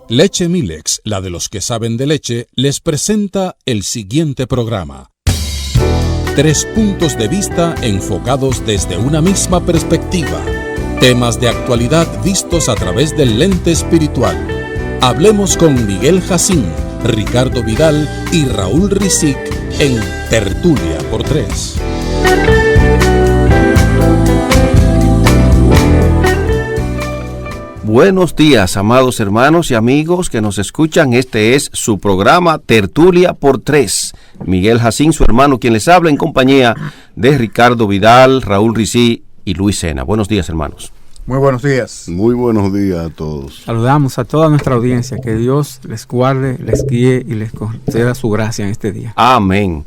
Leche Milex, la de los que saben de leche, les presenta el siguiente programa. 3 puntos de vista enfocados desde una misma perspectiva. Temas de actualidad vistos a través del lente espiritual. Hablemos con Miguel Jacín, Ricardo Vidal y Raúl Rizic en Tertulia por 3. Buenos días, amados hermanos y amigos que nos escuchan. Este es su programa Tertulia por 3. Miguel Jacín, su hermano, quien les habla en compañía de Ricardo Vidal, Raúl Rizic y Luis Sena. Buenos días, hermanos. Muy buenos días. Muy buenos días a todos. Saludamos a toda nuestra audiencia. Que Dios les guarde, les guíe y les conceda su gracia en este día. Amén.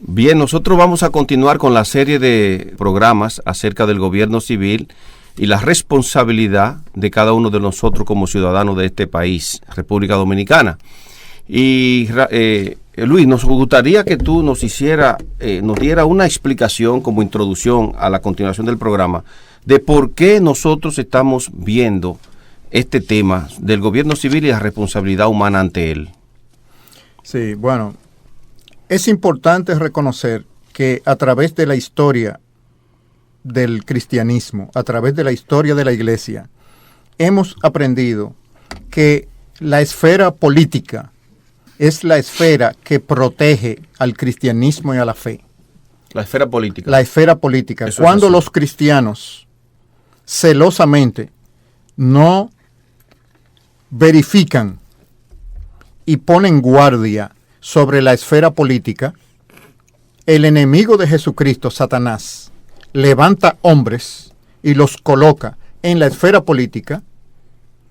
Bien, nosotros vamos a continuar con la serie de programas acerca del gobierno civil y la responsabilidad de cada uno de nosotros como ciudadanos de este país, República Dominicana. Y Luis, nos gustaría que tú nos diera una explicación como introducción a la continuación del programa de por qué nosotros estamos viendo este tema del gobierno civil y la responsabilidad humana ante él. Sí, bueno, es importante reconocer que a través de la historia del cristianismo, a través de la historia de la iglesia, hemos aprendido que la esfera política es la esfera que protege al cristianismo y a la fe. La esfera política. La esfera política. Eso Cuando es los cristianos celosamente no verifican y ponen guardia sobre la esfera política, el enemigo de Jesucristo, Satanás, levanta hombres y los coloca en la esfera política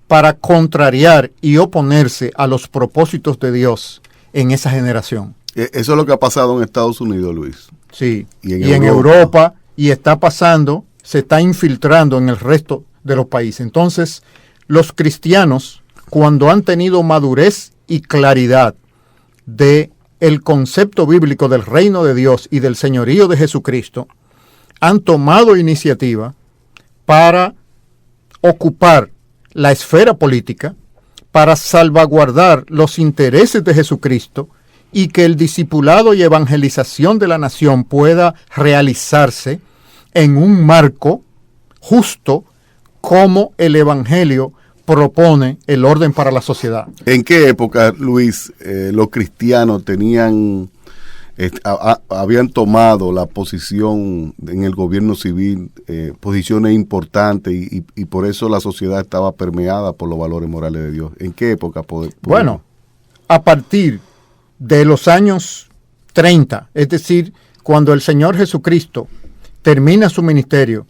para contrariar y oponerse a los propósitos de Dios en esa generación. Eso es lo que ha pasado en Estados Unidos, Luis. Sí, y en Europa, y está pasando, se está infiltrando en el resto de los países. Entonces, los cristianos, cuando han tenido madurez y claridad de el concepto bíblico del reino de Dios y del señorío de Jesucristo, han tomado iniciativa para ocupar la esfera política, para salvaguardar los intereses de Jesucristo y que el discipulado y evangelización de la nación pueda realizarse en un marco justo como el Evangelio propone el orden para la sociedad. ¿En qué época, Luis, los cristianos habían tomado la posición en el gobierno civil, posiciones importantes y por eso la sociedad estaba permeada por los valores morales de Dios? ¿En qué época? Bueno, a partir de los años 30, es decir, cuando el Señor Jesucristo termina su ministerio,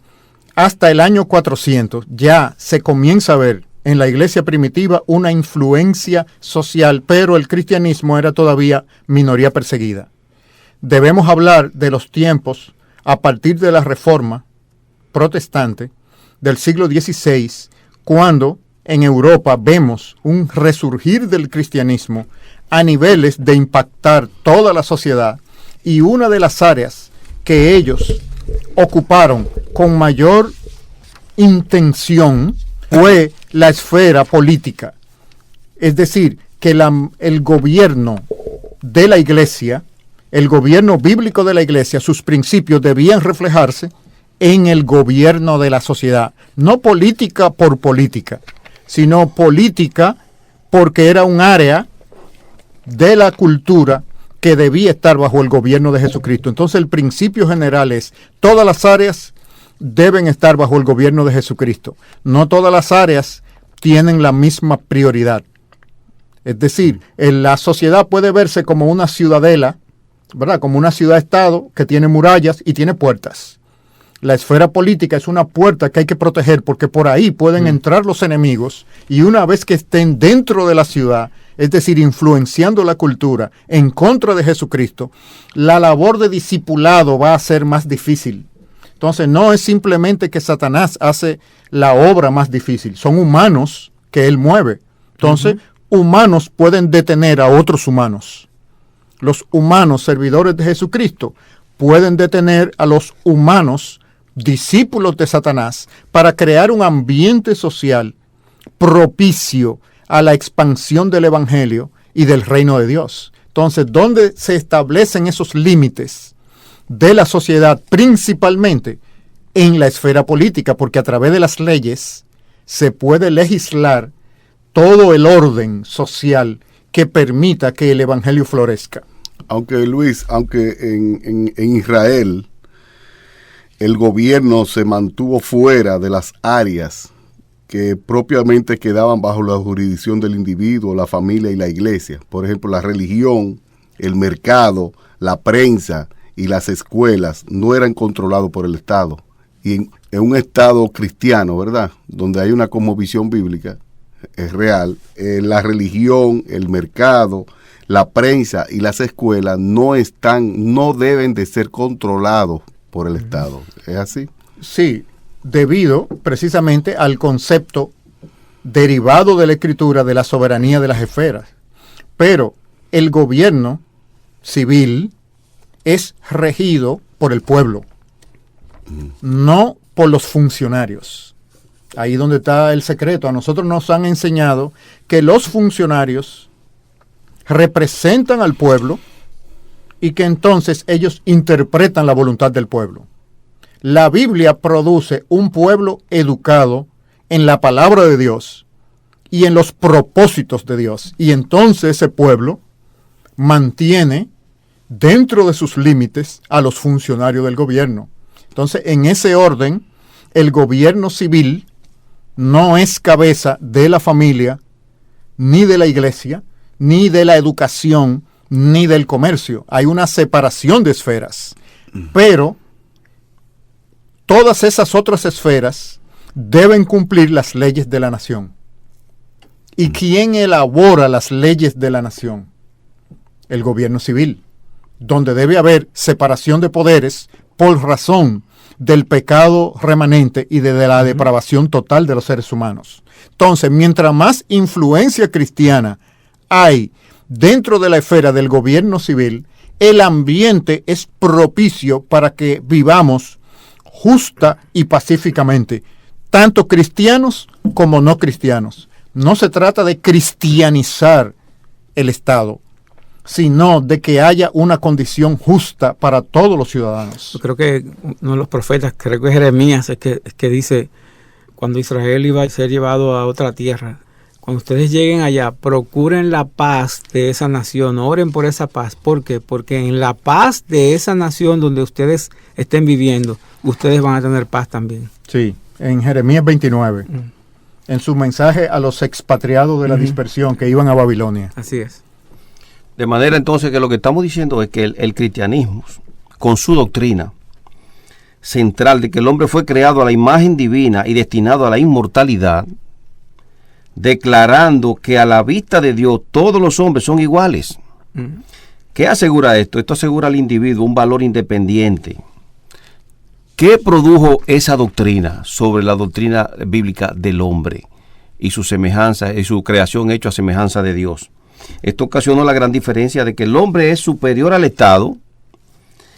hasta el año 400, ya se comienza a ver en la iglesia primitiva una influencia social, pero el cristianismo era todavía minoría perseguida. Debemos hablar de los tiempos a partir de la Reforma protestante del siglo XVI, cuando en Europa vemos un resurgir del cristianismo a niveles de impactar toda la sociedad, y una de las áreas que ellos ocuparon con mayor intención fue la esfera política. Es decir, que el gobierno de la iglesia, el gobierno bíblico de la iglesia, sus principios debían reflejarse en el gobierno de la sociedad. No política por política, sino política porque era un área de la cultura que debía estar bajo el gobierno de Jesucristo. Entonces el principio general es: todas las áreas deben estar bajo el gobierno de Jesucristo. No todas las áreas tienen la misma prioridad. Es decir, la sociedad puede verse como una ciudadela, ¿verdad? Como una ciudad-estado que tiene murallas y tiene puertas. La esfera política es una puerta que hay que proteger porque por ahí pueden entrar los enemigos, y una vez que estén dentro de la ciudad, es decir, influenciando la cultura en contra de Jesucristo, la labor de discipulado va a ser más difícil. Entonces no es simplemente que Satanás hace la obra más difícil, son humanos que él mueve. Entonces, humanos pueden detener a otros humanos. Los humanos servidores de Jesucristo pueden detener a los humanos discípulos de Satanás para crear un ambiente social propicio a la expansión del Evangelio y del reino de Dios. Entonces, ¿dónde se establecen esos límites de la sociedad? Principalmente en la esfera política, porque a través de las leyes se puede legislar todo el orden social que permita que el Evangelio florezca. Aunque Luis, en Israel el gobierno se mantuvo fuera de las áreas que propiamente quedaban bajo la jurisdicción del individuo, la familia y la iglesia. Por ejemplo, la religión, el mercado, la prensa y las escuelas no eran controlados por el Estado. Y en un Estado cristiano, ¿verdad?, donde hay una cosmovisión bíblica, es real, la religión, el mercado, la prensa y las escuelas no deben de ser controlados por el Estado. ¿Es así? Sí, debido precisamente al concepto derivado de la Escritura de la soberanía de las esferas. Pero el gobierno civil es regido por el pueblo, no por los funcionarios. Ahí donde está el secreto. A nosotros nos han enseñado que los funcionarios representan al pueblo y que entonces ellos interpretan la voluntad del pueblo. La Biblia produce un pueblo educado en la palabra de Dios y en los propósitos de Dios. Y entonces ese pueblo mantiene dentro de sus límites a los funcionarios del gobierno. Entonces, en ese orden, el gobierno civil no es cabeza de la familia, ni de la iglesia, ni de la educación, ni del comercio. Hay una separación de esferas. Pero todas esas otras esferas deben cumplir las leyes de la nación. ¿Y quién elabora las leyes de la nación? El gobierno civil, donde debe haber separación de poderes por razón del pecado remanente y de la depravación total de los seres humanos. Entonces, mientras más influencia cristiana hay dentro de la esfera del gobierno civil, el ambiente es propicio para que vivamos justa y pacíficamente, tanto cristianos como no cristianos. No se trata de cristianizar el Estado, sino de que haya una condición justa para todos los ciudadanos. Yo creo que uno de los profetas, creo que Jeremías, es que dice, cuando Israel iba a ser llevado a otra tierra, cuando ustedes lleguen allá, procuren la paz de esa nación, oren por esa paz. ¿Por qué? Porque en la paz de esa nación donde ustedes estén viviendo, ustedes van a tener paz también. Sí, en Jeremías 29, en su mensaje a los expatriados de la dispersión que iban a Babilonia. Así es. De manera entonces que lo que estamos diciendo es que el cristianismo, con su doctrina central de que el hombre fue creado a la imagen divina y destinado a la inmortalidad, declarando que a la vista de Dios todos los hombres son iguales. ¿Qué asegura esto? Esto asegura al individuo un valor independiente. ¿Qué produjo esa doctrina sobre la doctrina bíblica del hombre y su semejanza y su creación hecho a semejanza de Dios? Esto ocasionó la gran diferencia de que el hombre es superior al Estado,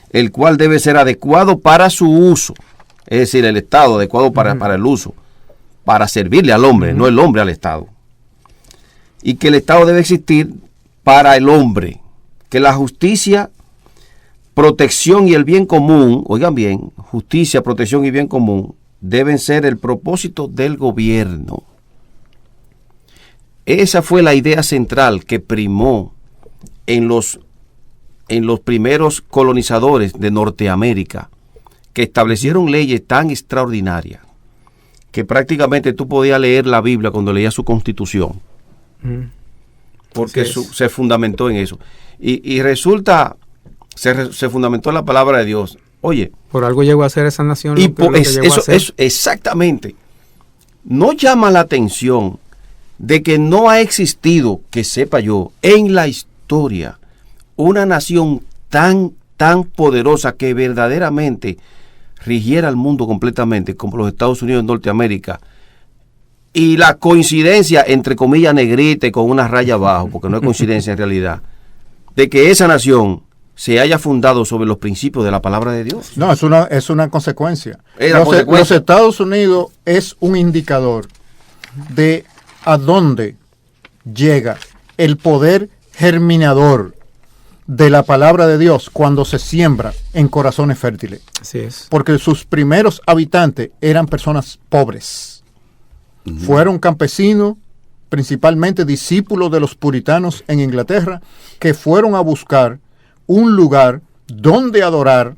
el cual debe ser adecuado para su uso. Es decir, el Estado adecuado para el uso, para servirle al hombre, no el hombre al Estado. Y que el Estado debe existir para el hombre. Que la justicia, protección y el bien común, oigan bien, justicia, protección y bien común, deben ser el propósito del gobierno. Esa fue la idea central que primó en los primeros colonizadores de Norteamérica, que establecieron leyes tan extraordinarias que prácticamente tú podías leer la Biblia cuando leías su constitución, porque se fundamentó en eso. Y resulta, se fundamentó en la palabra de Dios. Oye, por algo llegó a ser esa nación. Y eso exactamente. No llama la atención de que no ha existido, que sepa yo, en la historia, una nación tan poderosa que verdaderamente rigiera el mundo completamente como los Estados Unidos de Norteamérica. Y la coincidencia, entre comillas, negrita y con una raya abajo, porque no es coincidencia en realidad, de que esa nación se haya fundado sobre los principios de la palabra de Dios. No, es una consecuencia. Los Estados Unidos es un indicador de a dónde llega el poder germinador de la palabra de Dios cuando se siembra en corazones fértiles. Así es. Porque sus primeros habitantes eran personas pobres. Fueron campesinos, principalmente discípulos de los puritanos en Inglaterra, que fueron a buscar un lugar donde adorar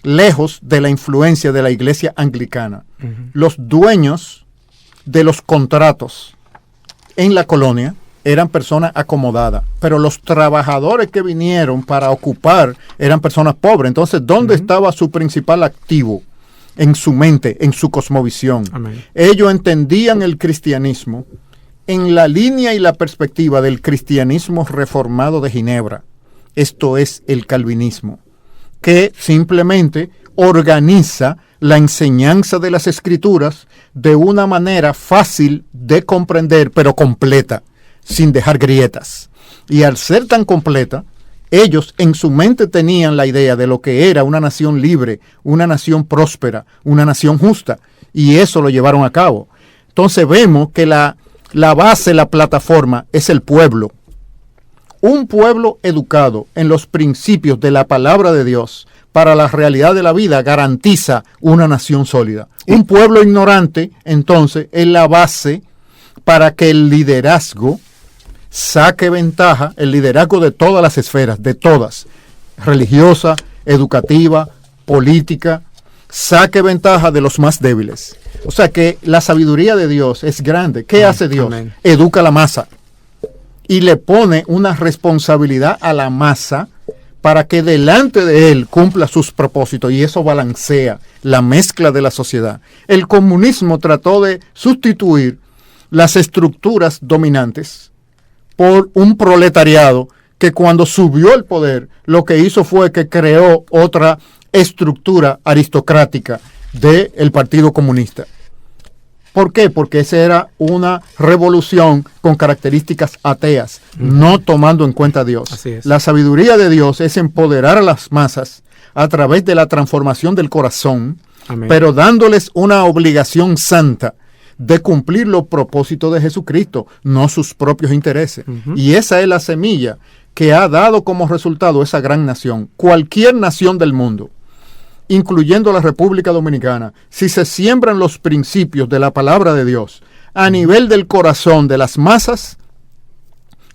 lejos de la influencia de la iglesia anglicana. Los dueños de los contratos en la colonia eran personas acomodadas, pero los trabajadores que vinieron para ocupar eran personas pobres. Entonces, ¿dónde estaba su principal activo? En su mente, en su cosmovisión. Amén. Ellos entendían el cristianismo en la línea y la perspectiva del cristianismo reformado de Ginebra. Esto es el calvinismo, que simplemente organiza la enseñanza de las Escrituras de una manera fácil de comprender, pero completa, sin dejar grietas. Y al ser tan completa, ellos en su mente tenían la idea de lo que era una nación libre, una nación próspera, una nación justa, y eso lo llevaron a cabo. Entonces vemos que la base, la plataforma es el pueblo. Un pueblo educado en los principios de la palabra de Dios para la realidad de la vida garantiza una nación sólida. Un pueblo ignorante, entonces, es la base para que el liderazgo saque ventaja, el liderazgo de todas las esferas, de todas, religiosa, educativa, política, saque ventaja de los más débiles. O sea que la sabiduría de Dios es grande. ¿Qué hace Dios? Amén. Educa a la masa y le pone una responsabilidad a la masa para que delante de él cumpla sus propósitos, y eso balancea la mezcla de la sociedad. El comunismo trató de sustituir las estructuras dominantes por un proletariado que cuando subió al poder lo que hizo fue que creó otra estructura aristocrática del Partido Comunista. ¿Por qué? Porque esa era una revolución con características ateas, no tomando en cuenta a Dios. Así es. La sabiduría de Dios es empoderar a las masas a través de la transformación del corazón, Amén. pero dándoles una obligación santa de cumplir los propósitos de Jesucristo, no sus propios intereses. Y esa es la semilla que ha dado como resultado esa gran nación. Cualquier nación del mundo, incluyendo la República Dominicana, si se siembran los principios de la palabra de Dios a nivel del corazón de las masas,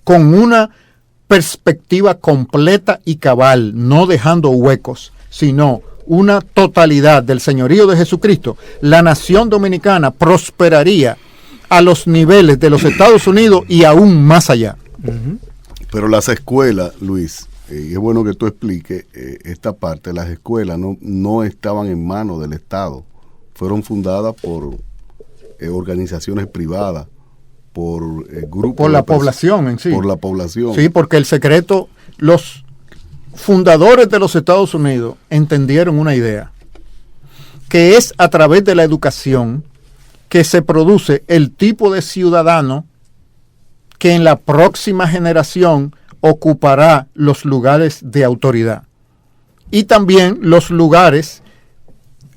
con una perspectiva completa y cabal, no dejando huecos, sino una totalidad del señorío de Jesucristo, la nación dominicana prosperaría a los niveles de los Estados Unidos y aún más allá. Pero las escuelas, Luis, y es bueno que tú expliques esta parte, las escuelas no estaban en manos del Estado, fueron fundadas por organizaciones privadas, por grupos. Por la población en sí. Por la población. Sí, porque el secreto, los fundadores de los Estados Unidos entendieron una idea, que es a través de la educación que se produce el tipo de ciudadano que en la próxima generación ocupará los lugares de autoridad y también los lugares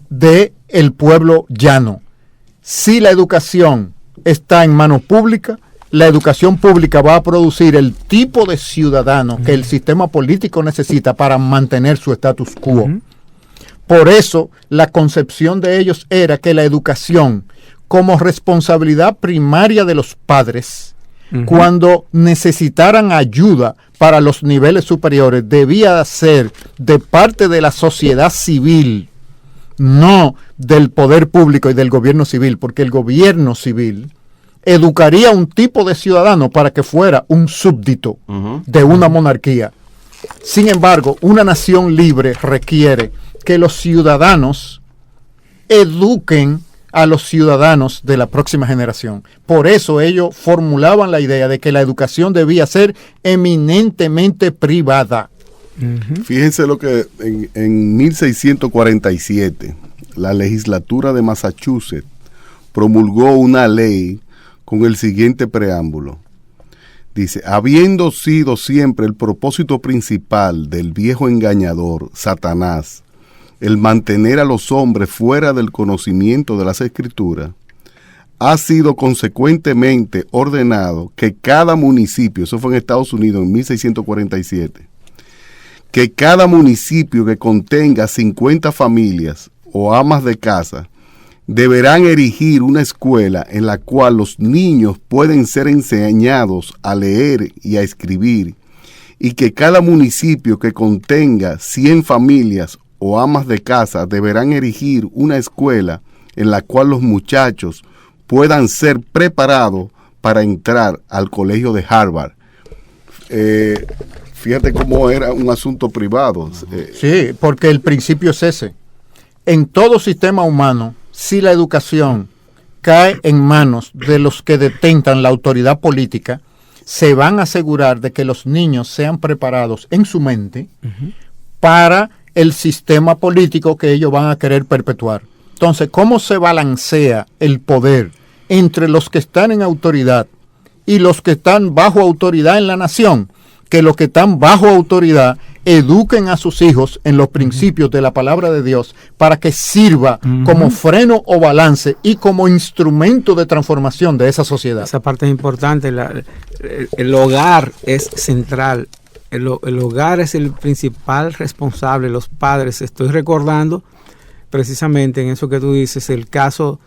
del pueblo llano. Si la educación está en manos públicas, la educación pública va a producir el tipo de ciudadano que el sistema político necesita para mantener su status quo. Por eso, la concepción de ellos era que la educación, como responsabilidad primaria de los padres, cuando necesitaran ayuda para los niveles superiores, debía ser de parte de la sociedad civil, no del poder público y del gobierno civil, porque el gobierno civil educaría un tipo de ciudadano para que fuera un súbdito de una monarquía. Sin embargo, una nación libre requiere que los ciudadanos eduquen a los ciudadanos de la próxima generación. Por eso ellos formulaban la idea de que la educación debía ser eminentemente privada. Fíjense lo que en 1647 la legislatura de Massachusetts promulgó una ley con el siguiente preámbulo. Dice: habiendo sido siempre el propósito principal del viejo engañador, Satanás, el mantener a los hombres fuera del conocimiento de las Escrituras, ha sido consecuentemente ordenado que cada municipio, eso fue en Estados Unidos en 1647, que cada municipio que contenga 50 familias o amas de casa deberán erigir una escuela en la cual los niños pueden ser enseñados a leer y a escribir, y que cada municipio que contenga 100 familias o amas de casa deberán erigir una escuela en la cual los muchachos puedan ser preparados para entrar al colegio de Harvard. Fíjate cómo era un asunto privado. Sí, porque el principio es ese. En todo sistema humano, si la educación cae en manos de los que detentan la autoridad política, se van a asegurar de que los niños sean preparados en su mente para el sistema político que ellos van a querer perpetuar. Entonces, ¿cómo se balancea el poder entre los que están en autoridad y los que están bajo autoridad en la nación? Que los que están bajo autoridad eduquen a sus hijos en los principios de la palabra de Dios para que sirva como freno o balance y como instrumento de transformación de esa sociedad. Esa parte es importante. El hogar es central. El hogar es el principal responsable, los padres. Estoy recordando precisamente en eso que tú dices, el caso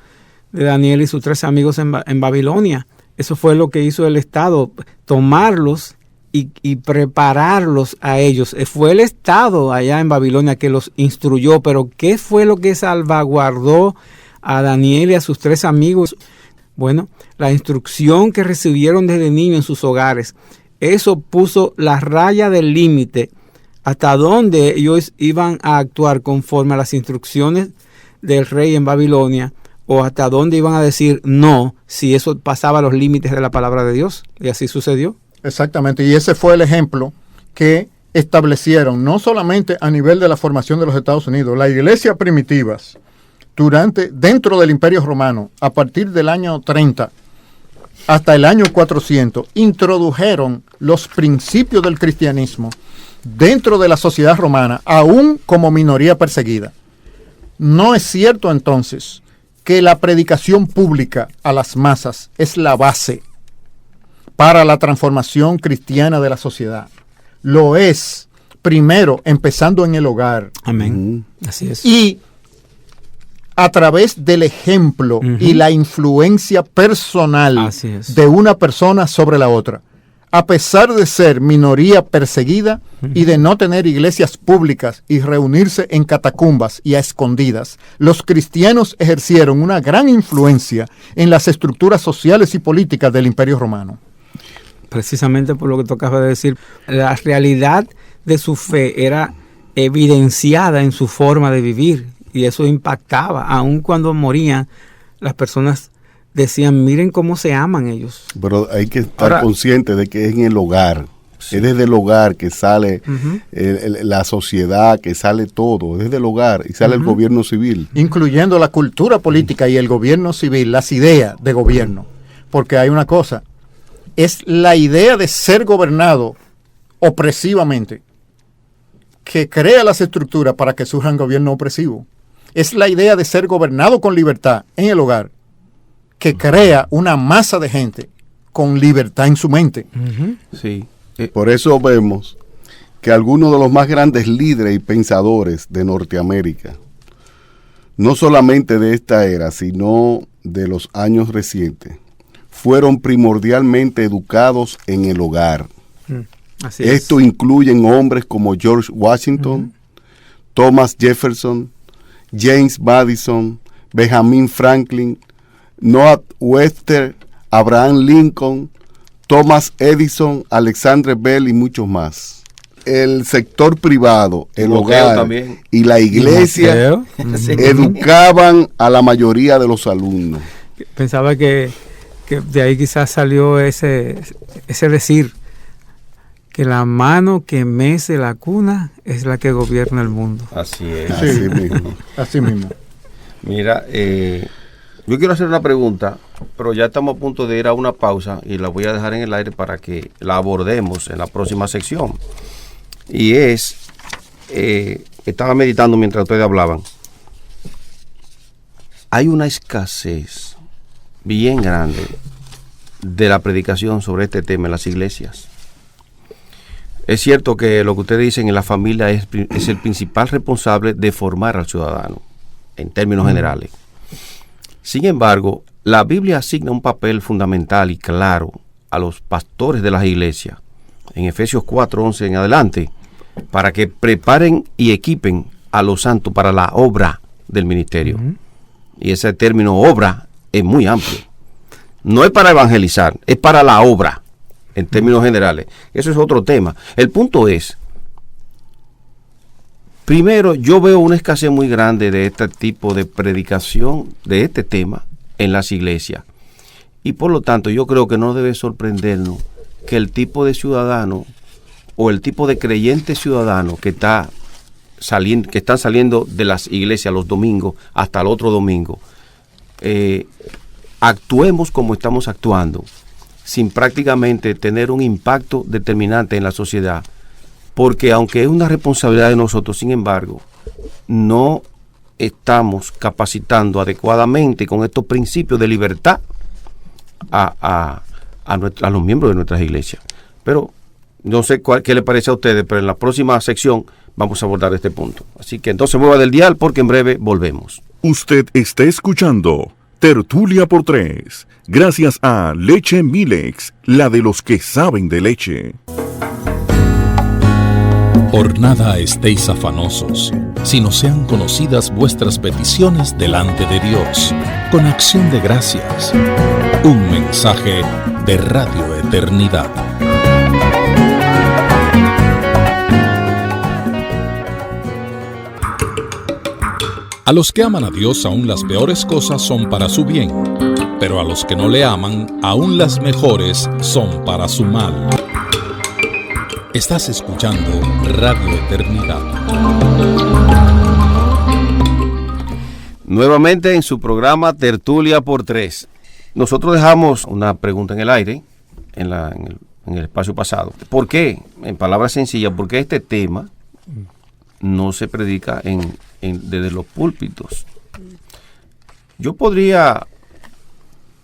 de Daniel y sus 3 amigos en Babilonia. Eso fue lo que hizo el Estado, tomarlos y prepararlos a ellos. Fue el Estado allá en Babilonia que los instruyó, pero ¿qué fue lo que salvaguardó a Daniel y a sus 3 amigos? Bueno, la instrucción que recibieron desde niños en sus hogares. Eso puso la raya del límite hasta donde ellos iban a actuar conforme a las instrucciones del rey en Babilonia, o hasta dónde iban a decir no si eso pasaba los límites de la palabra de Dios. Y así sucedió. Exactamente, y ese fue el ejemplo que establecieron, no solamente a nivel de la formación de los Estados Unidos, las iglesias primitivas, dentro del Imperio Romano, a partir del año 30 hasta el año 400, introdujeron los principios del cristianismo dentro de la sociedad romana, aún como minoría perseguida. No es cierto entonces que la predicación pública a las masas es la base para la transformación cristiana de la sociedad. Lo es, primero, empezando en el hogar. Amén. Así es. Y a través del ejemplo y la influencia personal de una persona sobre la otra. A pesar de ser minoría perseguida y de no tener iglesias públicas y reunirse en catacumbas y a escondidas, los cristianos ejercieron una gran influencia en las estructuras sociales y políticas del Imperio Romano. Precisamente por lo que tú acabas de decir, la realidad de su fe era evidenciada en su forma de vivir, y eso impactaba. Aun cuando morían, las personas decían, miren cómo se aman ellos. Pero hay que estar consciente de que es en el hogar. Sí. Es desde el hogar que sale la sociedad, que sale todo. Es desde el hogar y sale el gobierno civil. Incluyendo la cultura política y el gobierno civil, las ideas de gobierno. Porque hay una cosa, es la idea de ser gobernado opresivamente que crea las estructuras para que surjan gobiernos opresivos. Es la idea de ser gobernado con libertad en el hogar que crea una masa de gente con libertad en su mente. Sí. Por eso vemos que algunos de los más grandes líderes y pensadores de Norteamérica, no solamente de esta era, sino de los años recientes, fueron primordialmente educados en el hogar. Así Esto incluye hombres como George Washington, Thomas Jefferson, James Madison, Benjamin Franklin, Noah Webster, Abraham Lincoln, Thomas Edison, Alexander Bell y muchos más. El sector privado, el hogar también, y la iglesia educaban a la mayoría de los alumnos. Pensaba que de ahí quizás salió ese decir, que la mano que mece la cuna es la que gobierna el mundo. Así es. Sí, así mismo. Así mismo. Mira, yo quiero hacer una pregunta, pero ya estamos a punto de ir a una pausa y la voy a dejar en el aire para que la abordemos en la próxima sección. Y es, estaba meditando mientras ustedes hablaban. Hay una escasez bien grande de la predicación sobre este tema en las iglesias. Es cierto que lo que ustedes dicen en la familia es el principal responsable de formar al ciudadano, en términos generales. Sin embargo, la Biblia asigna un papel fundamental y claro a los pastores de las iglesias, en Efesios 4:11 en adelante, para que preparen y equipen a los santos para la obra del ministerio. Y ese término obra es muy amplio. No es para evangelizar, es para la obra, en términos generales. Eso es otro tema. El punto es, primero, yo veo una escasez muy grande de este tipo de predicación, de este tema, en las iglesias. Y por lo tanto, yo creo que no debe sorprendernos que el tipo de ciudadano o el tipo de creyente ciudadano que están saliendo de las iglesias los domingos hasta el otro domingo, actuemos como estamos actuando, sin prácticamente tener un impacto determinante en la sociedad, porque aunque es una responsabilidad de nosotros, sin embargo, no estamos capacitando adecuadamente con estos principios de libertad a los miembros de nuestras iglesias. Pero no sé qué le parece a ustedes, pero en la próxima sección vamos a abordar este punto. Así que entonces mueva del dial porque en breve volvemos. Usted está escuchando Tertulia por Tres, gracias a Leche Milex, la de los que saben de leche. Por nada estéis afanosos, sino sean conocidas vuestras peticiones delante de Dios, con acción de gracias. Un mensaje de Radio Eternidad. A los que aman a Dios, aún las peores cosas son para su bien, pero a los que no le aman, aún las mejores son para su mal. Estás escuchando Radio Eternidad. Nuevamente en su programa Tertulia por Tres. Nosotros dejamos una pregunta en el aire, en el espacio pasado. ¿Por qué? En palabras sencillas, ¿por qué este tema no se predica desde los púlpitos? Yo podría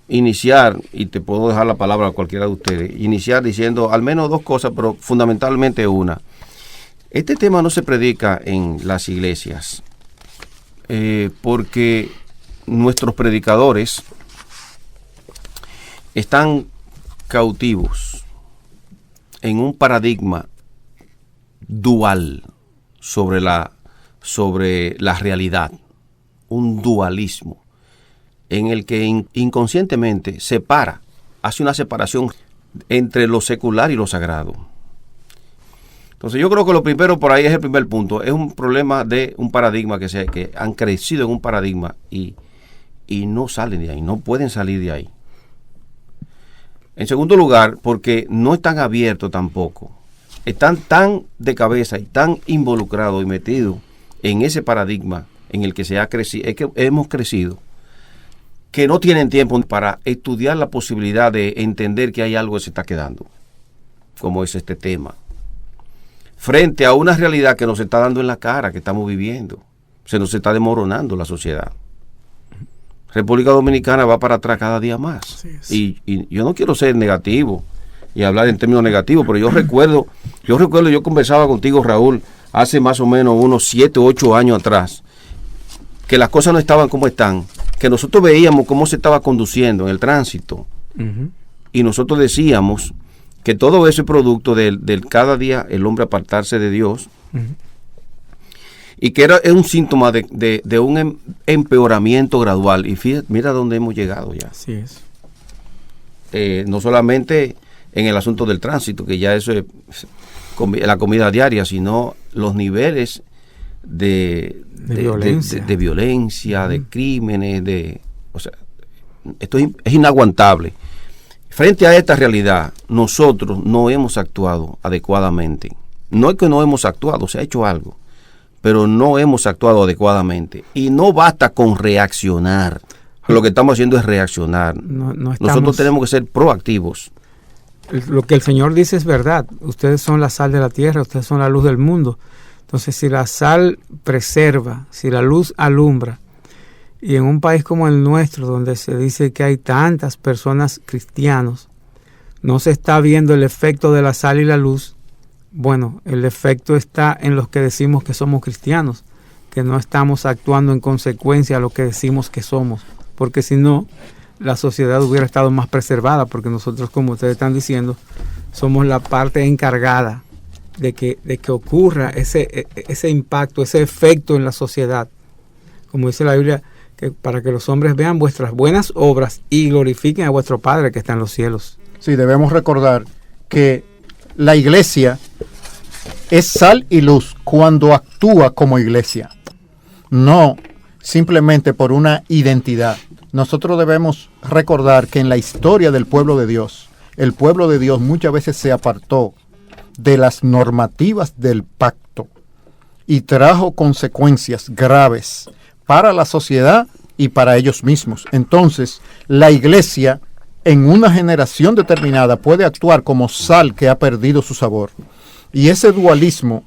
iniciar, y te puedo dejar la palabra a cualquiera de ustedes, iniciar diciendo al menos dos cosas, pero fundamentalmente una. Este tema no se predica en las iglesias porque nuestros predicadores están cautivos en un paradigma dual sobre la realidad, un dualismo en el que inconscientemente hace una separación entre lo secular y lo sagrado. Entonces yo creo que lo primero por ahí es el primer punto, es un problema de un paradigma que han crecido en un paradigma y no salen de ahí, no pueden salir de ahí. En segundo lugar, porque no están abiertos tampoco, están tan de cabeza y tan involucrados y metidos en ese paradigma en el que hemos crecido, que no tienen tiempo para estudiar la posibilidad de entender que hay algo que se está quedando, como es este tema, frente a una realidad que nos está dando en la cara, que estamos viviendo. Se nos está desmoronando la sociedad. República Dominicana va para atrás cada día más. Y yo no quiero ser negativo y hablar en términos negativos, pero yo recuerdo, yo conversaba contigo, Raúl, hace más o menos unos 7 o 8 años atrás, que las cosas no estaban como están, que nosotros veíamos cómo se estaba conduciendo en el tránsito, y nosotros decíamos que todo eso es producto del cada día el hombre apartarse de Dios, y que es un síntoma de un empeoramiento gradual. Y fíjate, mira dónde hemos llegado ya. Así es. No solamente en el asunto del tránsito, que ya eso es la comida diaria, sino los niveles de violencia, de crímenes, o sea, esto es inaguantable. Frente a esta realidad, nosotros no hemos actuado adecuadamente. No es que no hemos actuado, se ha hecho algo, pero no hemos actuado adecuadamente. Y no basta con reaccionar. Lo que estamos haciendo es reaccionar. Nosotros tenemos que ser proactivos. Lo que el Señor dice es verdad. Ustedes son la sal de la tierra, ustedes son la luz del mundo. Entonces, si la sal preserva, si la luz alumbra, Y en un país como el nuestro, donde se dice que hay tantas personas cristianos, no se está viendo el efecto de la sal y la luz. Bueno, el efecto está en los que decimos que somos cristianos, que no estamos actuando en consecuencia a lo que decimos que somos, porque si no, la sociedad hubiera estado más preservada, porque nosotros, como ustedes están diciendo, somos la parte encargada de que ocurra ese impacto, ese efecto en la sociedad. Como dice la Biblia, que para que los hombres vean vuestras buenas obras y glorifiquen a vuestro Padre que está en los cielos. Sí, debemos recordar que la iglesia es sal y luz cuando actúa como iglesia, no simplemente por una identidad. Nosotros debemos recordar que en la historia del pueblo de Dios, el pueblo de Dios muchas veces se apartó de las normativas del pacto y trajo consecuencias graves para la sociedad y para ellos mismos. Entonces, la iglesia en una generación determinada puede actuar como sal que ha perdido su sabor. Y ese dualismo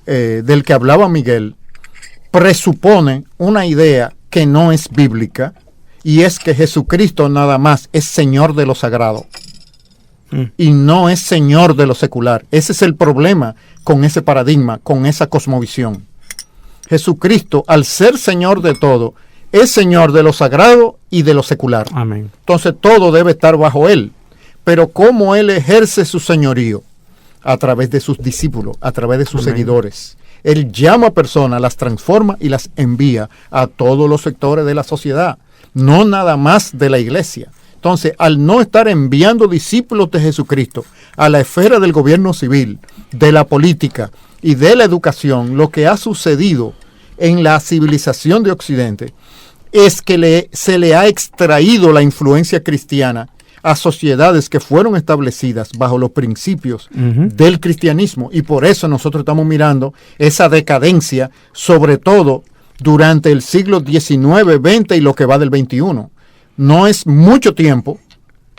del que hablaba Miguel presupone una idea que no es bíblica, y es que Jesucristo nada más es Señor de lo sagrado y no es Señor de lo secular. Ese es el problema con ese paradigma, con esa cosmovisión. Jesucristo, al ser Señor de todo, es Señor de lo sagrado y de lo secular. Amén. Entonces todo debe estar bajo Él. Pero ¿cómo Él ejerce su señorío? A través de sus discípulos, a través de sus Amén. seguidores. Él llama a personas, las transforma y las envía a todos los sectores de la sociedad, no nada más de la iglesia. Entonces, al no estar enviando discípulos de Jesucristo a la esfera del gobierno civil, de la política y de la educación, lo que ha sucedido en la civilización de Occidente es que se le ha extraído la influencia cristiana a sociedades que fueron establecidas bajo los principios del cristianismo, y por eso nosotros estamos mirando esa decadencia, sobre todo durante el siglo XIX, XX y lo que va del XXI. No es mucho tiempo,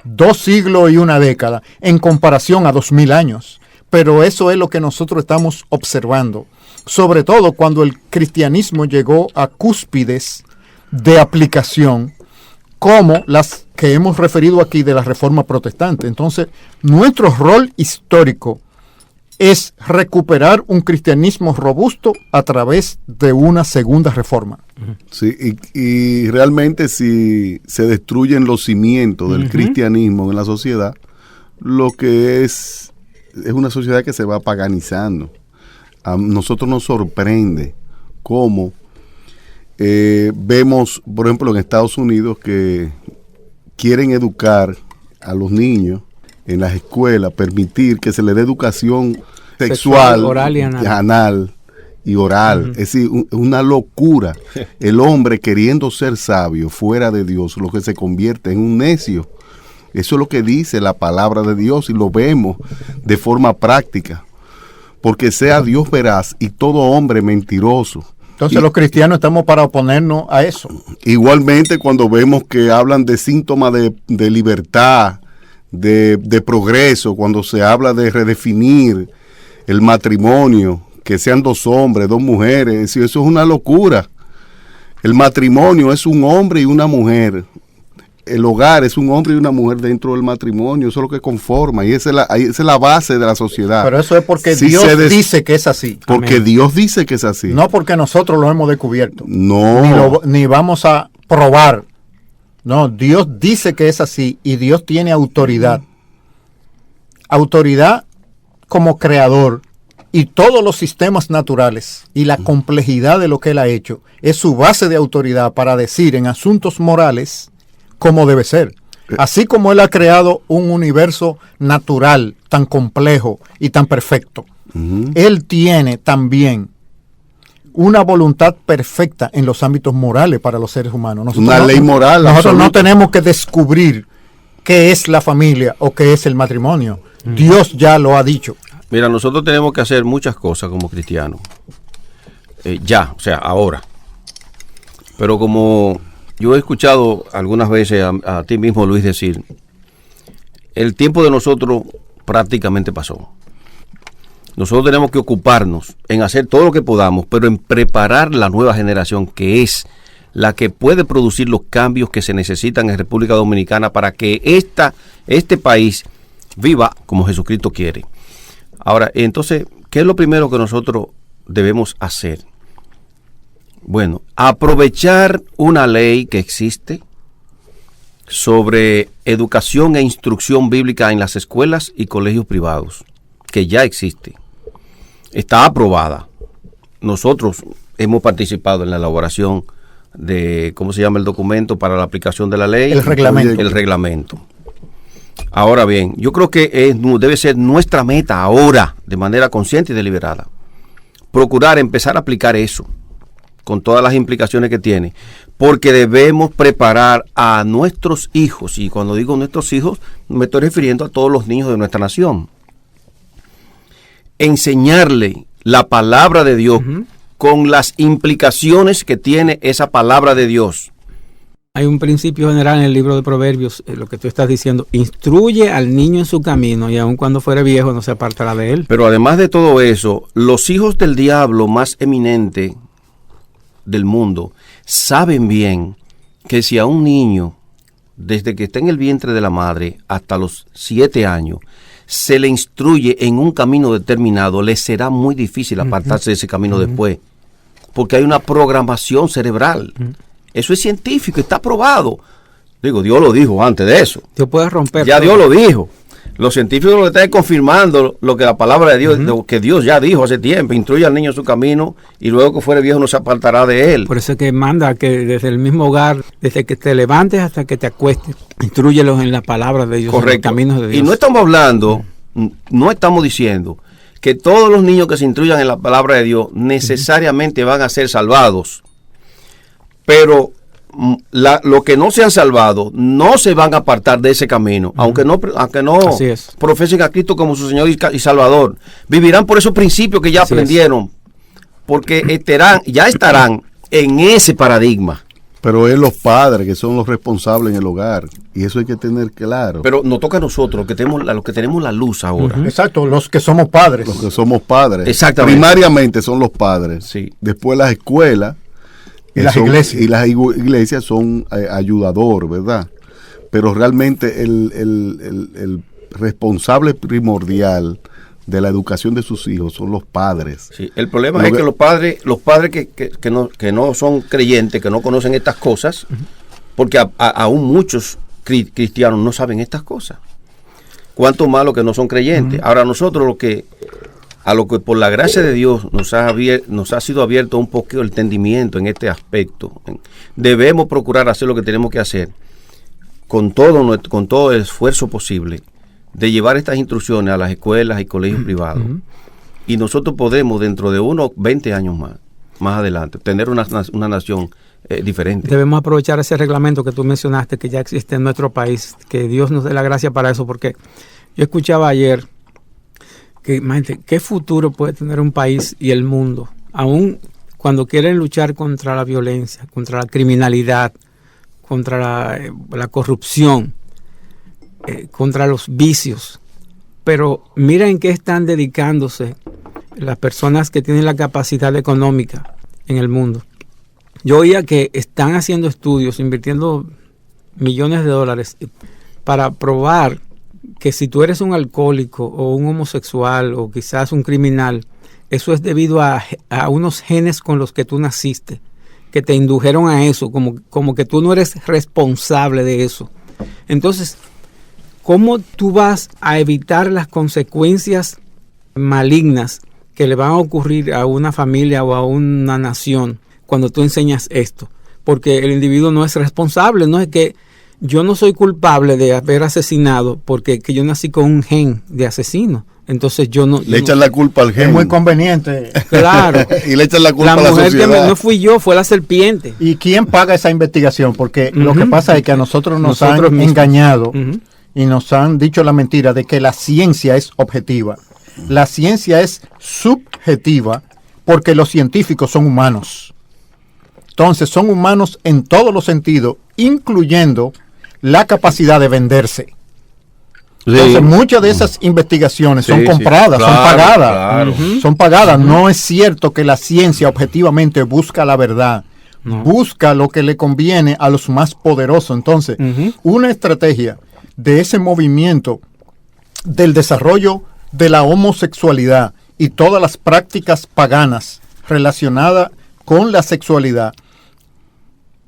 2 siglos y una década, en comparación a 2000 años, pero eso es lo que nosotros estamos observando, sobre todo cuando el cristianismo llegó a cúspides de aplicación, como las que hemos referido aquí de la Reforma Protestante. Entonces, nuestro rol histórico es recuperar un cristianismo robusto a través de una segunda reforma. Sí, y realmente si se destruyen los cimientos del cristianismo en la sociedad, lo que es una sociedad que se va paganizando. A nosotros nos sorprende cómo vemos, por ejemplo, en Estados Unidos, que quieren educar a los niños en las escuelas, permitir que se les dé educación sexual oral y anal. Anal y oral. Es decir, una locura. El hombre queriendo ser sabio fuera de Dios, lo que se convierte en un necio. Eso es lo que dice la palabra de Dios y lo vemos de forma práctica. Porque sea Dios veraz y todo hombre mentiroso. Entonces los cristianos estamos para oponernos a eso. Igualmente cuando vemos que hablan de síntomas de libertad, de progreso, cuando se habla de redefinir el matrimonio, que sean 2 hombres, 2 mujeres, eso es una locura. El matrimonio es un hombre y una mujer. El hogar es un hombre y una mujer dentro del matrimonio, eso es lo que conforma, y esa es la base de la sociedad. Pero eso es porque Dios dice que es así. Porque Amén. Dios dice que es así. No porque nosotros lo hemos descubierto. No. Ni vamos a probar. No, Dios dice que es así y Dios tiene autoridad. Autoridad como creador, y todos los sistemas naturales y la complejidad de lo que Él ha hecho es su base de autoridad para decir en asuntos morales cómo debe ser. Así como Él ha creado un universo natural tan complejo y tan perfecto, Él tiene también una voluntad perfecta en los ámbitos morales para los seres humanos. Una ley moral. Nosotros no tenemos que descubrir qué es la familia o qué es el matrimonio. Dios ya lo ha dicho. Mira, nosotros tenemos que hacer muchas cosas como cristianos. O sea, ahora. Pero como yo he escuchado algunas veces a ti mismo, Luis, decir, el tiempo de nosotros prácticamente pasó. Nosotros tenemos que ocuparnos en hacer todo lo que podamos, pero en preparar la nueva generación, que es la que puede producir los cambios que se necesitan en República Dominicana para que este país viva como Jesucristo quiere. Ahora, entonces, ¿qué es lo primero que nosotros debemos hacer? Bueno, aprovechar una ley que existe sobre educación e instrucción bíblica en las escuelas y colegios privados, que ya existe. Está aprobada. Nosotros hemos participado en la elaboración de, ¿cómo se llama el documento para la aplicación de la ley? El reglamento. El reglamento. Ahora bien, yo creo que debe ser nuestra meta ahora, de manera consciente y deliberada, procurar empezar a aplicar eso, con todas las implicaciones que tiene, porque debemos preparar a nuestros hijos, y cuando digo nuestros hijos, me estoy refiriendo a todos los niños de nuestra nación. Enseñarle la palabra de Dios con las implicaciones que tiene esa palabra de Dios. Hay un principio general en el libro de Proverbios, lo que tú estás diciendo: instruye al niño en su camino y aun cuando fuere viejo no se apartará de él. Pero además de todo eso, los hijos del diablo más eminente del mundo saben bien que si a un niño, desde que está en el vientre de la madre hasta los 7 años, se le instruye en un camino determinado, le será muy difícil apartarse de ese camino después, porque hay una programación cerebral. Eso es científico, está probado. Digo, Dios lo dijo antes de eso. Dios puede romper. Ya todo. Dios lo dijo. Los científicos lo están confirmando, lo que la palabra de Dios, lo que Dios ya dijo hace tiempo: instruye al niño en su camino y luego que fuere viejo no se apartará de él. Por eso es que manda que desde el mismo hogar, desde que te levantes hasta que te acuestes, instrúyelos en la palabra de Dios, correcto, en los caminos de Dios. Y no estamos hablando, no estamos diciendo que todos los niños que se instruyan en la palabra de Dios necesariamente van a ser salvados, pero los que no se han salvado no se van a apartar de ese camino, aunque no profesen a Cristo como su Señor y Salvador. Vivirán por esos principios que ya aprendieron, porque ya estarán en ese paradigma. Pero es los padres que son los responsables en el hogar, y eso hay que tener claro. Pero nos toca a nosotros, los que tenemos la luz ahora. Exacto, los que somos padres. Los que somos padres. Exactamente. Primariamente son los padres. Sí. Después las escuelas. Y las iglesias. Y las iglesias son ayudador, ¿verdad? Pero realmente el responsable primordial de la educación de sus hijos son los padres. Sí, el problema es que los padres que no son creyentes, que no conocen estas cosas, porque aún muchos cristianos no saben estas cosas. Cuánto más los que no son creyentes. Ahora nosotros a lo que por la gracia de Dios nos ha sido abierto un poquito el entendimiento en este aspecto, debemos procurar hacer lo que tenemos que hacer con todo el esfuerzo posible de llevar estas instrucciones a las escuelas y colegios privados. Y nosotros podemos, dentro de unos 20 años más adelante, tener una nación diferente. Debemos aprovechar ese reglamento que tú mencionaste, que ya existe en nuestro país, que Dios nos dé la gracia para eso, porque yo escuchaba ayer que, imagínate, ¿qué futuro puede tener un país y el mundo? Aún cuando quieren luchar contra la violencia, contra la criminalidad, contra la corrupción, contra los vicios. Pero mira en qué están dedicándose las personas que tienen la capacidad económica en el mundo. Yo oía que están haciendo estudios, invirtiendo millones de dólares para probar que si tú eres un alcohólico o un homosexual o quizás un criminal, eso es debido a unos genes con los que tú naciste, que te indujeron a eso, como que tú no eres responsable de eso. Entonces, ¿cómo tú vas a evitar las consecuencias malignas que le van a ocurrir a una familia o a una nación cuando tú enseñas esto? Porque el individuo no es responsable, no es que yo no soy culpable de haber asesinado porque que yo nací con un gen de asesino. Entonces yo no... Le echan la culpa al gen. Es muy conveniente. Claro. Y le echan la culpa a la mujer sociedad. Que no fui yo, fue la serpiente. ¿Y quién paga esa investigación? Porque lo que pasa es que a nosotros han mismos engañado y nos han dicho la mentira de que la ciencia es objetiva. La ciencia es subjetiva porque los científicos son humanos. Entonces son humanos en todos los sentidos, incluyendo la capacidad de venderse. Entonces muchas de esas investigaciones son compradas, son pagadas. Son pagadas. No es cierto que la ciencia objetivamente busca la verdad. No. Busca lo que le conviene a los más poderosos. Entonces, una estrategia de ese movimiento del desarrollo de la homosexualidad y todas las prácticas paganas relacionadas con la sexualidad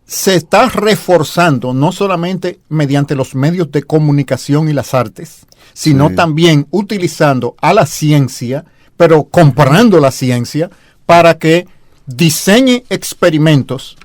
se está reforzando no solamente mediante los medios de comunicación y las artes, sino también utilizando a la ciencia, pero comprando la ciencia para que diseñe experimentos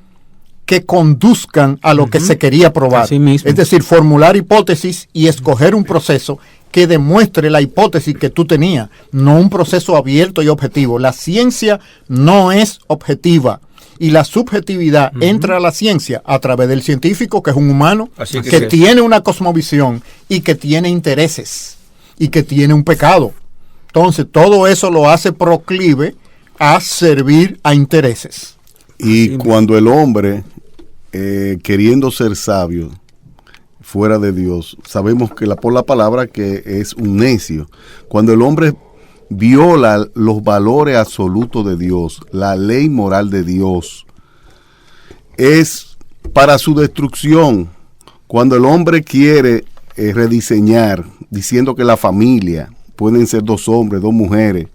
que conduzcan a lo que se quería probar. Así mismo. Es decir, formular hipótesis y escoger un proceso que demuestre la hipótesis que tú tenías, no un proceso abierto y objetivo. La ciencia no es objetiva. Y la subjetividad entra a la ciencia a través del científico, que es un humano, Así que sí. tiene una cosmovisión y que tiene intereses y que tiene un pecado. Entonces, todo eso lo hace proclive a servir a intereses. Y cuando el hombre, queriendo ser sabio, fuera de Dios, sabemos que por la palabra que es un necio. Cuando el hombre viola los valores absolutos de Dios, la ley moral de Dios, es para su destrucción. Cuando el hombre quiere rediseñar, diciendo que la familia pueden ser 2 hombres, 2 mujeres,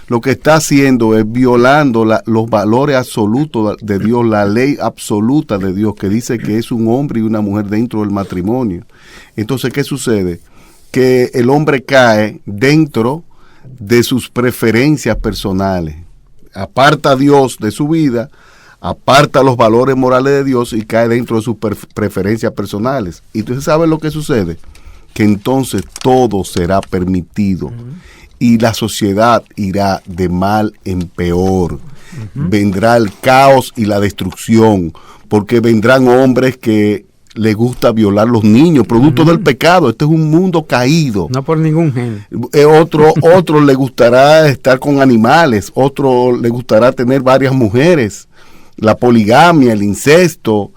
lo que está haciendo es violando los valores absolutos de Dios, la ley absoluta de Dios, que dice que es un hombre y una mujer dentro del matrimonio. Entonces, ¿qué sucede? Que el hombre cae dentro de sus preferencias personales, aparta a Dios de su vida, aparta los valores morales de Dios y cae dentro de sus preferencias personales. Y entonces, ¿sabe lo que sucede? Que entonces todo será permitido y la sociedad irá de mal en peor. Vendrá el caos y la destrucción, porque vendrán hombres que le gusta violar los niños, producto del pecado. Este es un mundo caído. No por ningún gen. Otro le gustará estar con animales, otro le gustará tener varias mujeres, la poligamia, el incesto.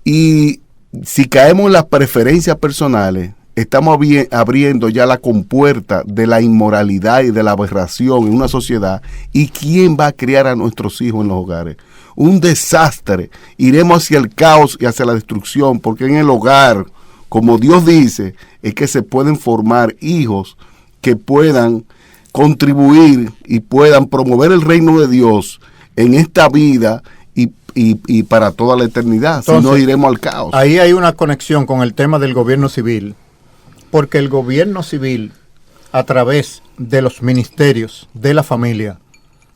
Y si caemos en las preferencias personales, estamos abriendo ya la compuerta de la inmoralidad y de la aberración en una sociedad. ¿Y quién va a criar a nuestros hijos en los hogares? Un desastre. Iremos hacia el caos y hacia la destrucción, porque en el hogar, como Dios dice, es que se pueden formar hijos que puedan contribuir y puedan promover el reino de Dios en esta vida y para toda la eternidad. Entonces, si no, iremos al caos. Ahí hay una conexión con el tema del gobierno civil, porque el gobierno civil, a través de los ministerios de la familia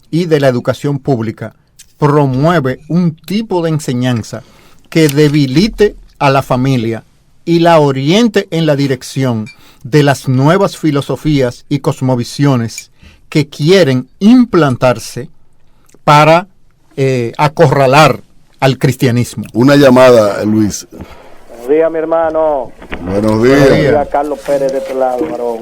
y de la educación pública, promueve un tipo de enseñanza que debilite a la familia y la oriente en la dirección de las nuevas filosofías y cosmovisiones que quieren implantarse para acorralar al cristianismo. Una llamada, Luis. Buenos días, mi hermano. Buenos Buenos días. días, Carlos Pérez de este lado, varón.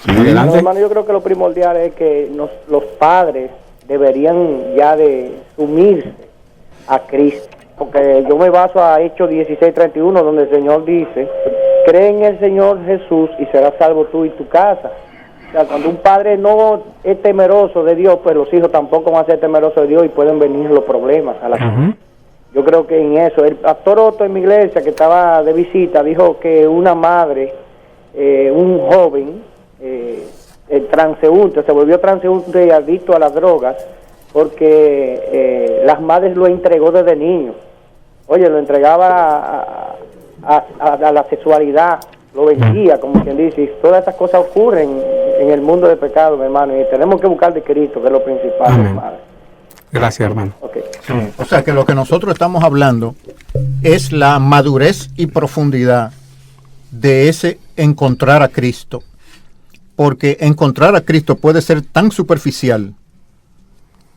Sí. Adelante. No, hermano, yo creo que lo primordial es que los padres deberían ya de sumirse a Cristo, porque yo me baso a Hechos 16:31, donde el Señor dice: cree en el Señor Jesús y serás salvo tú y tu casa. O sea, cuando un padre no es temeroso de Dios, pues los hijos tampoco van a ser temerosos de Dios y pueden venir los problemas a la casa. Yo creo que en eso, el pastor Otto en mi iglesia, que estaba de visita, dijo que una madre, un joven, transeúnte, se volvió transeúnte y adicto a las drogas, porque las madres lo entregó desde niño. Oye, lo entregaba a la sexualidad, lo vendía, como quien dice, y todas esas cosas ocurren en el mundo del pecado, mi hermano, y tenemos que buscar de Cristo, que es lo principal, Amén. hermano. Gracias, hermano. Okay. O sea que lo que nosotros estamos hablando es la madurez y profundidad de ese encontrar a Cristo. Porque encontrar a Cristo puede ser tan superficial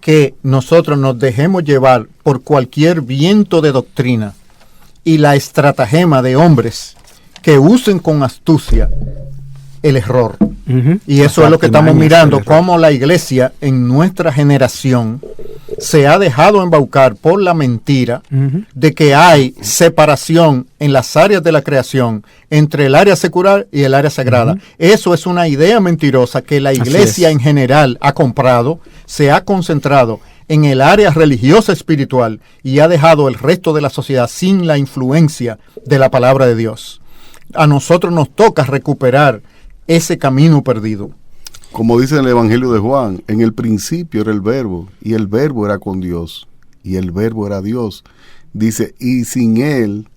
que nosotros nos dejemos llevar por cualquier viento de doctrina y la estratagema de hombres que usen con astucia el error. Y eso es lo que estamos mirando, cómo la iglesia en nuestra generación se ha dejado embaucar por la mentira de que hay separación en las áreas de la creación entre el área secular y el área sagrada. Eso es una idea mentirosa que la iglesia en general ha comprado, se ha concentrado en el área religiosa espiritual y ha dejado el resto de la sociedad sin la influencia de la palabra de Dios. A nosotros nos toca recuperar ese camino perdido. Como dice en el Evangelio de Juan, en el principio era el verbo, y el verbo era con Dios, y el verbo era Dios. Dice, y sin él,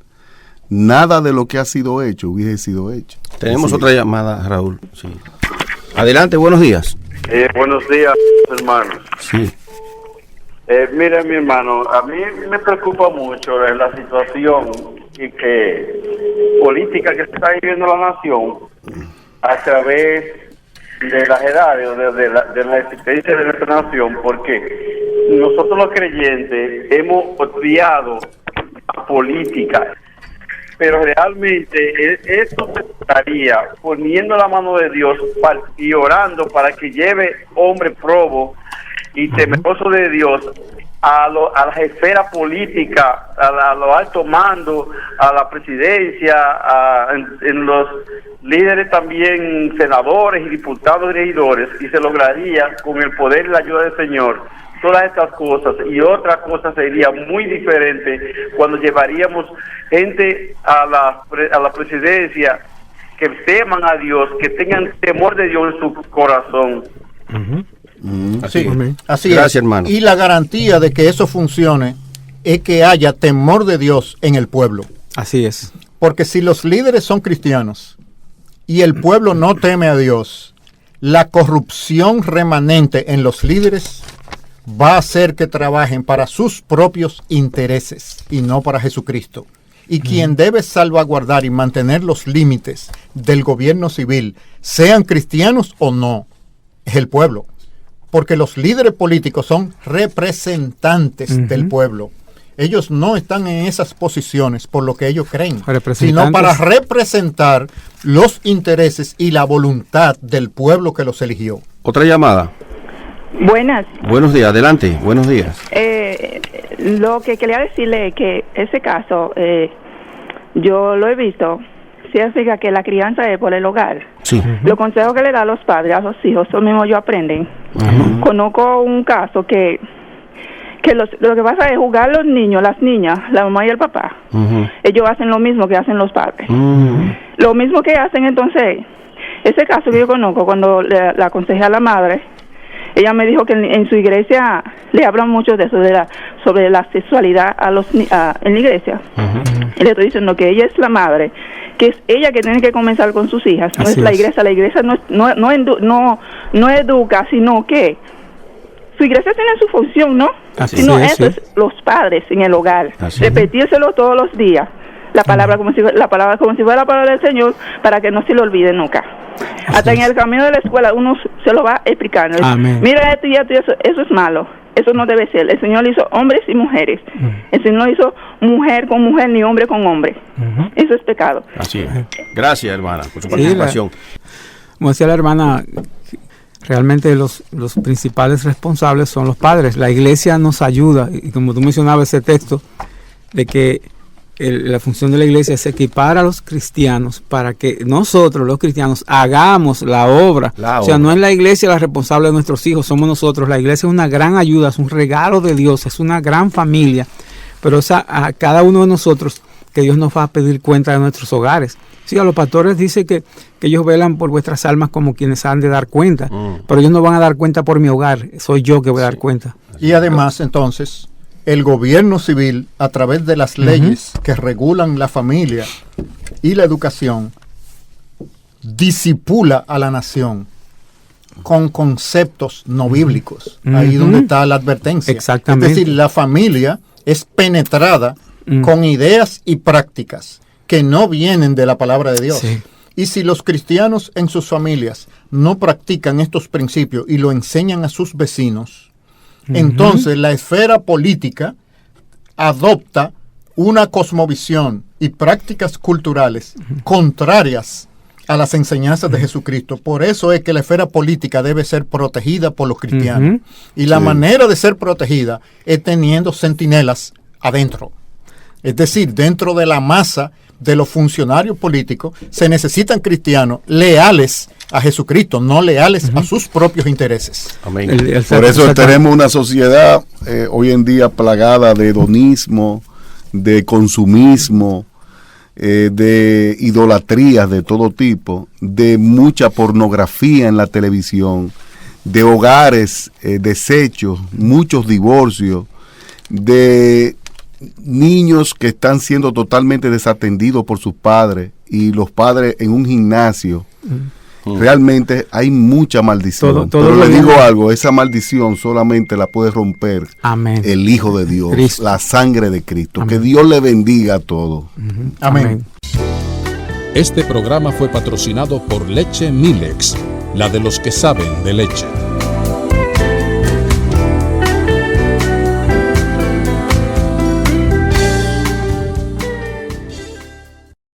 nada de lo que ha sido hecho hubiese sido hecho. Tenemos otra llamada, Raúl. Sí. Adelante, buenos días. Buenos días, hermanos. Sí. Mire, mi hermano, a mí me preocupa mucho la situación política que se está viviendo la nación a través de las edades, de la existencia de nuestra nación, porque nosotros los creyentes hemos odiado la política, pero realmente esto se estaría poniendo la mano de Dios y orando para que lleve hombre probo y temeroso de Dios a la esfera política, a los altos mandos, a la presidencia, en los líderes también, senadores y diputados y regidores, y se lograría con el poder y la ayuda del Señor todas estas cosas. Y otra cosa sería muy diferente cuando llevaríamos gente a la presidencia que teman a Dios, que tengan temor de Dios en su corazón. Así Gracias, es, hermano. Y la garantía de que eso funcione es que haya temor de Dios en el pueblo. Así es. Porque si los líderes son cristianos y el pueblo no teme a Dios, la corrupción remanente en los líderes va a hacer que trabajen para sus propios intereses y no para Jesucristo. Y quien debe salvaguardar y mantener los límites del gobierno civil, sean cristianos o no, es el pueblo. Porque los líderes políticos son representantes del pueblo. Ellos no están en esas posiciones por lo que ellos creen, sino para representar los intereses y la voluntad del pueblo que los eligió. Otra llamada. Buenas. Buenos días, adelante, buenos días. Lo que quería decirle es que ese caso, yo lo he visto, significa que la crianza es por el hogar. Sí. Los consejos que le da a los padres, a los hijos, eso mismo ellos aprenden. Conozco un caso que lo que pasa es jugar los niños, las niñas, la mamá y el papá. Ellos hacen lo mismo que hacen los padres. Lo mismo que hacen, entonces, ese caso que yo conozco, cuando la aconsejé a la madre, ella me dijo que en su iglesia le hablan mucho de eso, sobre la sexualidad en la iglesia. Y le estoy diciendo que ella es la madre, que es ella que tiene que comenzar con sus hijas, no es la iglesia no educa, sino que su iglesia tiene su función, ¿no? Sino eso es los padres en el hogar, repetírselo todos los días, la palabra como si fuera la palabra del Señor, para que no se le olvide nunca. Hasta en el camino de la escuela uno se lo va explicando. Mira esto y esto y eso es malo, eso no debe ser. El Señor hizo hombres y mujeres. El Señor no hizo mujer con mujer ni hombre con hombre. Eso es pecado. Así es. Gracias, hermana, por su participación. Como decía la hermana, realmente los principales responsables son los padres. La iglesia nos ayuda, y como tú mencionabas ese texto, de que la función de la iglesia es equipar a los cristianos para que nosotros, los cristianos, hagamos la obra. O sea, no es la iglesia la responsable de nuestros hijos, somos nosotros. La iglesia es una gran ayuda, es un regalo de Dios, es una gran familia. Pero a cada uno de nosotros que Dios nos va a pedir cuenta de nuestros hogares. Sí, a los pastores dice que ellos velan por vuestras almas como quienes han de dar cuenta. Pero ellos no van a dar cuenta por mi hogar, soy yo que voy a dar cuenta. Y además, entonces, el gobierno civil, a través de las leyes que regulan la familia y la educación, disipula a la nación con conceptos no bíblicos. Ahí donde está la advertencia. Exactamente. Es decir, la familia es penetrada con ideas y prácticas que no vienen de la palabra de Dios. Sí. Y si los cristianos en sus familias no practican estos principios y lo enseñan a sus vecinos, entonces la esfera política adopta una cosmovisión y prácticas culturales contrarias a las enseñanzas de Jesucristo. Por eso es que la esfera política debe ser protegida por los cristianos. Y la manera de ser protegida es teniendo centinelas adentro. Es decir, dentro de la masa de los funcionarios políticos se necesitan cristianos leales a Jesucristo, no leales a sus propios intereses. Amén. Por eso tenemos una sociedad hoy en día plagada de hedonismo, de consumismo, de idolatrías de todo tipo, de mucha pornografía en la televisión, de hogares deshechos, muchos divorcios, de niños que están siendo totalmente desatendidos por sus padres y los padres en un gimnasio. Realmente hay mucha maldición. Pero le digo algo, esa maldición solamente la puede romper el Hijo de Dios, Cristo. La sangre de Cristo. Amén. Que Dios le bendiga a todos. Amén. Este programa fue patrocinado por Leche Milex, la de los que saben de leche.